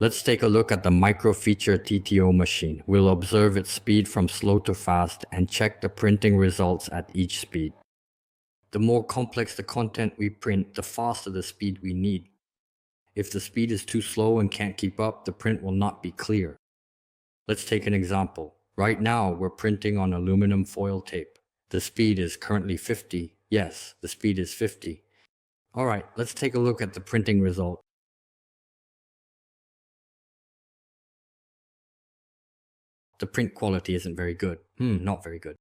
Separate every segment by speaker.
Speaker 1: Let's take a look at the micro-feature TTO machine. We'll observe its speed from slow to fast and check the printing results at each speed. The more complex the content we print, the faster the speed we need. If the speed is too slow and can't keep up, the print will not be clear. Let's take an example. Right now, we're printing on aluminum foil tape. The speed is currently 50. Yes, the speed is 50. Alright, let's take a look at the printing result. The print quality isn't very good. Not very good.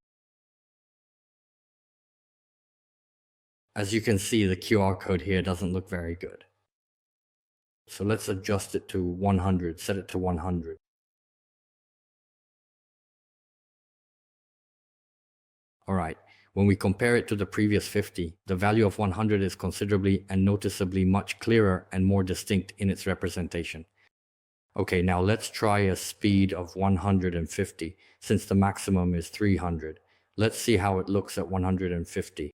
Speaker 1: As you can see, the QR code here doesn't look very good. So let's adjust it to 100, set it to 100. Alright, when we compare it to the previous 50, the value of 100 is considerably and noticeably much clearer and more distinct in its representation. Okay, now let's try a speed of 150, since the maximum is 300. Let's see how it looks at 150.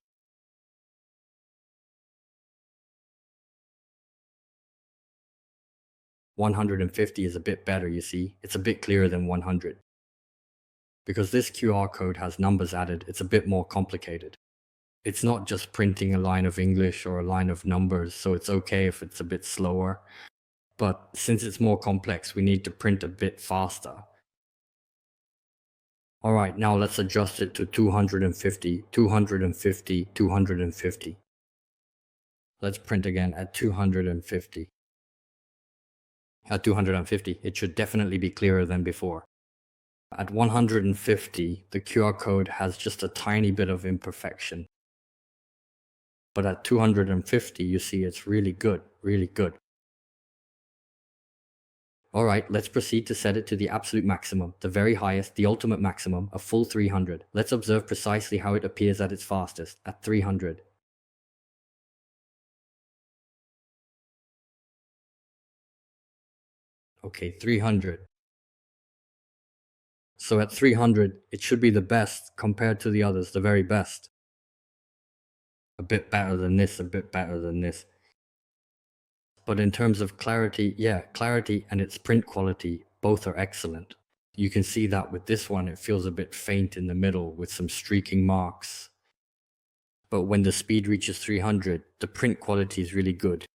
Speaker 1: "150 is a bit better, you see. It's a bit clearer than 100. Because this QR code has numbers added, it's a bit more complicated. It's not just printing a line of English or a line of numbers, so it's okay if it's a bit slower. But since it's more complex, we need to print a bit faster. Alright, now let's adjust it to 250, 250, 250. Let's print again at 250. At 250, it should definitely be clearer than before. At 150, the QR code has just a tiny bit of imperfection. But at 250, you see it's really good, really good. Alright, let's proceed to set it to the absolute maximum, the very highest, the ultimate maximum, a full 300. Let's observe precisely how it appears at its fastest, at 300. Okay, 300. So at 300, it should be the best compared to the others, the very best. A bit better than this, a bit better than this. But in terms of clarity, yeah, clarity and its print quality, both are excellent. You can see that with this one, it feels a bit faint in the middle with some streaking marks. But when the speed reaches 300, the print quality is really good.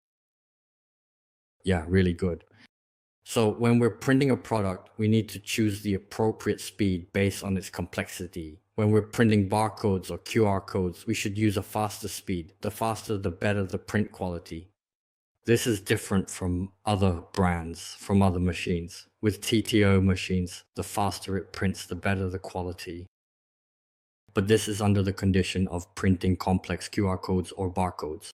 Speaker 1: Yeah, really good. So when we're printing a product, we need to choose the appropriate speed based on its complexity. When we're printing barcodes or QR codes, we should use a faster speed. The faster, the better the print quality. This is different from other brands, from other machines. With TTO machines, the faster it prints, the better the quality. But this is under the condition of printing complex QR codes or barcodes.